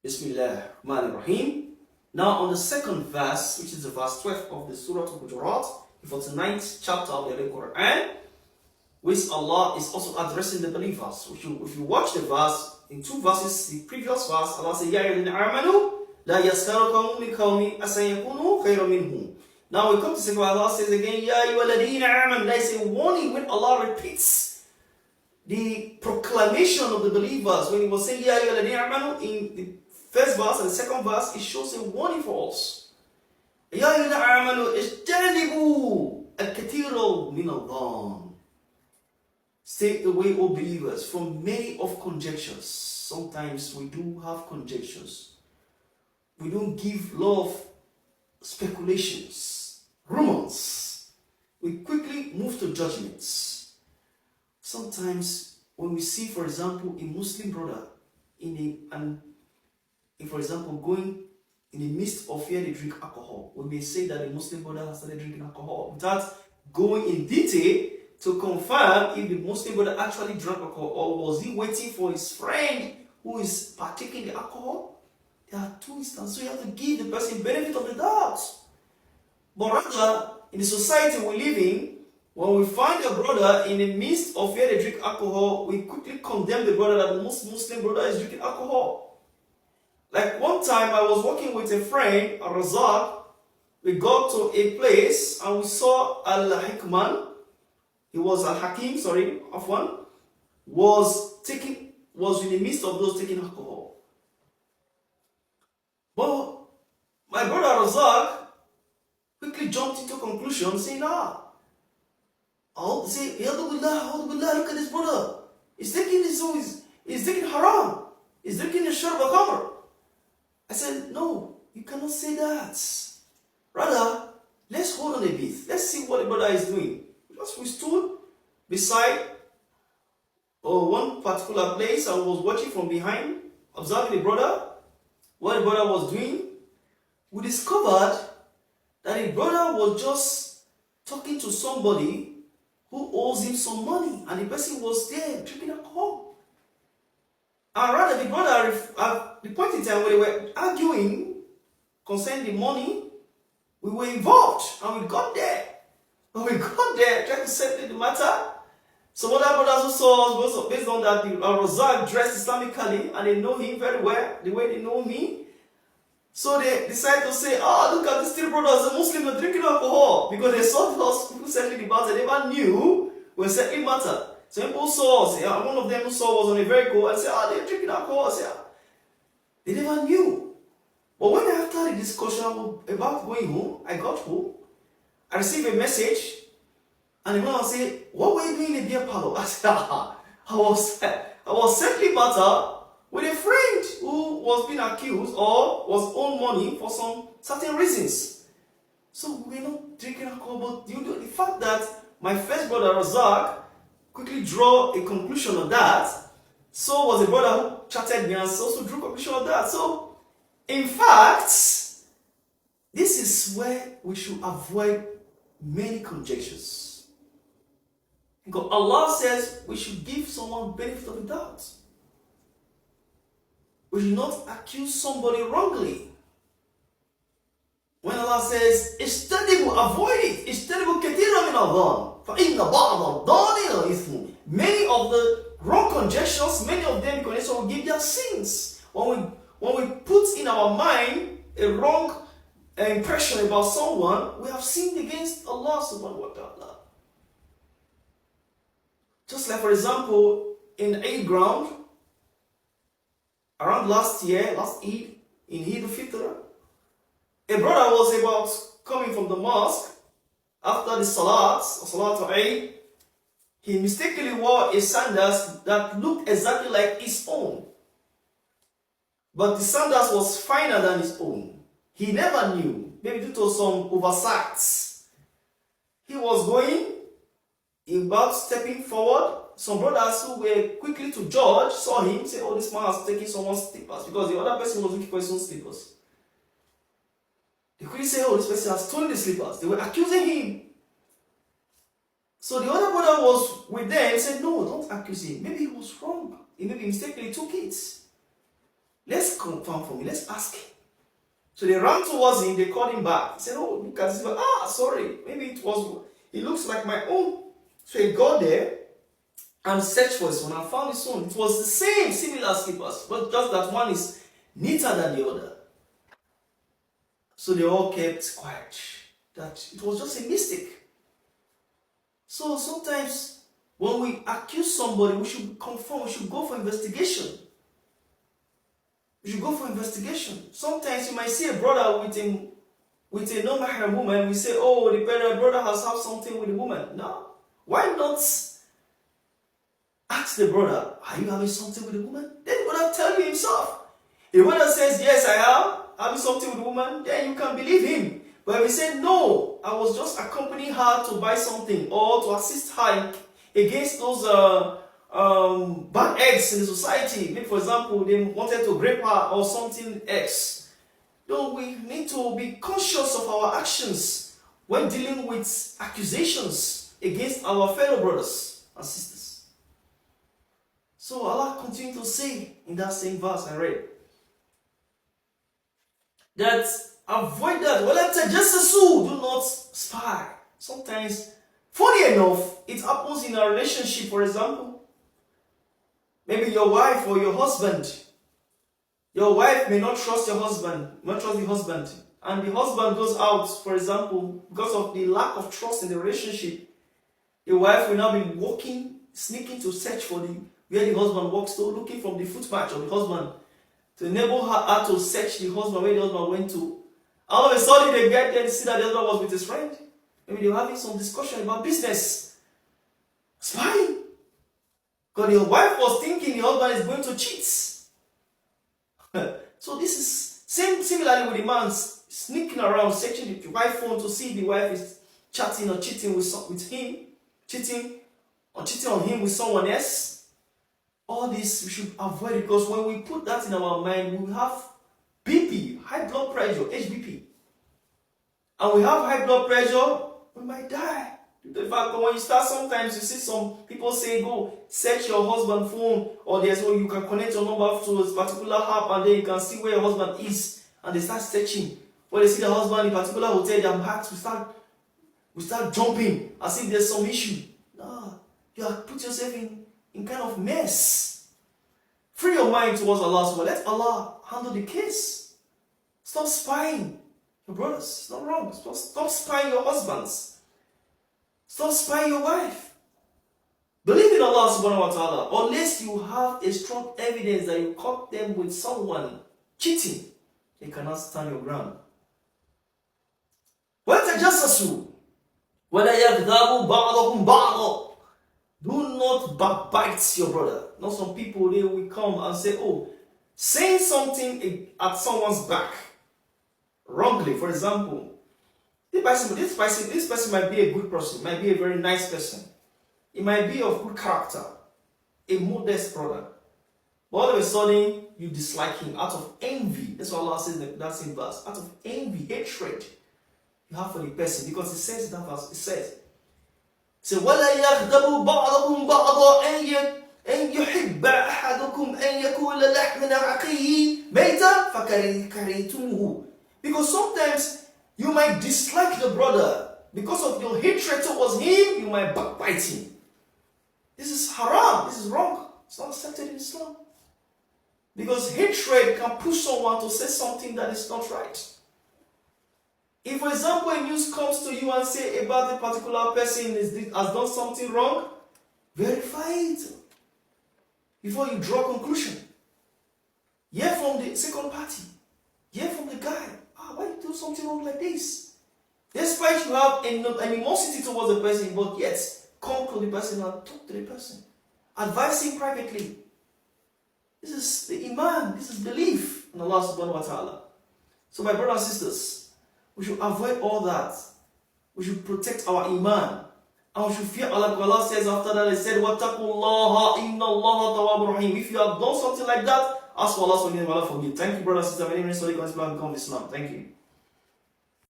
Bismillahirrahmanirrahim. Now on the second verse, which is the verse 12 of the Surah Al-Hujurat, the 49th chapter of the Quran, which Allah is also addressing the believers. If you watch the verse, in two verses, the previous verse, Allah says, Ya ayyuhallazina amanu, la yaskaru qawmun min qawmin asa yakunu khayran minhum. Now we come to say, Allah says again, Ya ayyuhallazina amanu. There is a warning when Allah repeats the proclamation of the believers. When he was saying, Ya ayyuhallazina amanu, in the first verse and the second verse, it shows a warning for us. Ya ayyuhallazina amanu, ijtanibu al-kathiru min al-dhann. Stay away, O believers, from many of conjectures. Sometimes we do have conjectures. We don't give love speculations, rumors. We quickly move to judgments. Sometimes when we see, for example, a Muslim brother for example, going in the midst of where they drink alcohol, we may say that a Muslim brother has started drinking alcohol without going in detail to confirm if the Muslim brother actually drank alcohol, or was he waiting for his friend who is partaking the alcohol. There are two instances, so you have to give the person benefit of the doubt. But rather, in the society we live in, when we find a brother in the midst of where they drink alcohol, we quickly condemn the brother that the Muslim brother is drinking alcohol. Like one time I was working with a friend, a Razak. We got to a place and we saw Al-Hikman. He was Al-Hakim, Afwan, was in the midst of those taking alcohol. But my brother Razak quickly jumped into conclusion, saying, look at this brother. He's taking this, he's taking haram. He's drinking the sharb al-khamr. I said, no, you cannot say that. Rather, let's hold on a bit. Let's see what the brother is doing. Because we stood beside one particular place and was watching from behind, observing the brother, what the brother was doing. We discovered that the brother was just talking to somebody who owes him some money, and the person was there drinking alcohol. And rather, the brother, at the point in time when they were arguing concerning the money, we were involved, and we got there. When we got there, trying to settle the matter, some other brothers who saw us, based on that, Razak dressed Islamically, and they know him very well, the way they know me. So they decided to say, look at these three brothers, the Muslims are drinking alcohol. Because they saw us people settling the matter, they never knew we were settling matter. So people saw us, one of them who saw was on a vehicle and said, they're drinking alcohol. They never knew. But when after the discussion about going home, I got home, I received a message, and the man said, what were you doing in the beer parlor? I said, I was settling matter with a friend who was being accused or was owed money for some certain reasons. So we were not drinking alcohol, but the fact that my first brother Razak quickly drew a conclusion of that, so was a brother who chatted me and also drew a conclusion of that. So, in fact, this is where we should avoid many conjectures. Because Allah says we should give someone benefit of the doubt. We should not accuse somebody wrongly. When Allah says, avoid it. Many of the wrong conjectures, many of them will give their sins. When we put in our mind a wrong impression about someone, we have sinned against Allah subhanahu wa ta'ala. Just like, for example, in Eid ground, around last Eid, in Eid al-Fitr, a brother was about coming from the mosque after the Salat of Eid. He mistakenly wore a sandals that looked exactly like his own. But the sandals was finer than his own. He never knew, maybe due to some oversights. He was about stepping forward. Some brothers who were quickly to judge saw him, say, this man has taken someone's slippers, because the other person was looking for his own slippers. They quickly say, this person has stolen the slippers. They were accusing him. So the other brother was with them and said, no, don't accuse him. Maybe he was wrong. He maybe mistakenly took it. Let's confirm for me. Let's ask him. So they ran towards him, they called him back. He said, oh, look at this. Sorry, maybe it looks like my own. So he got there and searched for his own and found his own. It was the same, similar slippers, but just that one is neater than the other. So they all kept quiet. That it was just a mistake. So sometimes when we accuse somebody, we should confirm, we should go for investigation. We should go for investigation. Sometimes you might see a brother with a non-mahram woman, we say, oh, the brother has had something with the woman. No. Why not ask the brother, are you having something with the woman? Then the brother tell you himself. If the brother says, yes, I am having something with the woman, then you can believe him. But if he said, no, I was just accompanying her to buy something or to assist her against those bad eggs in the society. Maybe, for example, they wanted to rape her or something else. No, we need to be conscious of our actions when dealing with accusations against our fellow brothers and sisters. So Allah continued to say in that same verse I read, that avoid that. Do not spy. Sometimes, funny enough, it happens in a relationship, for example. Maybe your wife or your husband. Your wife may not trust your husband, not trust the husband. And the husband goes out, for example, because of the lack of trust in the relationship. The wife will now be walking, sneaking to search for where the husband walks to, looking from the footpath of the husband to enable her to search the husband where the husband went to. All of a sudden they get there and see that the husband was with his friend. Maybe they were having some discussion about business. Spying. Because the wife was thinking the husband is going to cheat. So this is similarly with the man sneaking around, searching the wife phone to see if the wife is chatting or cheating with him, cheating on him with someone else. All this we should avoid, because when we put that in our mind, we will have BP, high blood pressure, HBP. And we have high blood pressure, we might die. In fact, when you start, sometimes you see some people say, go search your husband's phone, or there's where you can connect your number to a particular app and then you can see where your husband is. And they start searching. When they see the husband in a particular hotel, their hearts will start jumping as if there's some issue. No, you have put yourself in kind of mess. Free your mind towards Allah. So let Allah handle the case. Stop spying your brothers. It's not wrong. Stop spying your husbands. Stop spying your wife. Believe in Allah subhanahu wa ta'ala. Unless you have a strong evidence that you caught them with someone cheating, they cannot stand your ground. وَلَتَجَسَّسُوا وَلَا يَغْتَابُوا بَعْضُكُمْ بَعْضًا. Do not backbite your brother. Not some people, they will come and say, oh, saying something at someone's back wrongly. For example, this person might be a good person, might be a very nice person. It might be of good character, a modest brother. But all of a sudden, you dislike him out of envy. That's what Allah says in that same verse. Out of envy, hatred you have for the person. Because it says in that verse, it says, وَلَا يَغْضَبُ بَعْضَكُمْ بَعْضًا أَنْ يُحِبَّ أَحَدُكُمْ أَنْ يَكُولَ لَحْمٍ عَقِيهِ مَيْتًا فَكَرِهْتُمُوهُ. Because sometimes you might dislike the brother. Because of your hatred towards him, you might backbite him. This is haram. This is wrong. It's not accepted in Islam. Because hatred can push someone to say something that is not right. If, for example, a news comes to you and say about a particular person has done something wrong, verify it before you draw a conclusion. Hear from the second party. Hear from the guy. Why you do something wrong like this? Despite you have animosity towards the person, but yet come to the person and talk to the person. Advise him privately. This is the iman. This is belief in Allah subhanahu wa ta'ala. So my brothers and sisters, we should avoid all that. We should protect our iman. And we should fear Allah. Allah says after that, He said, وَاتَّقُوا اللَّهَ إِنَّ اللَّهَ تَوَّابٌ رَحِيمٌ. If you have done something like that, ask for Allah, so Allah forgive. Thank you, brothers and sisters. My name is Sadiq, and become Islam. Thank you.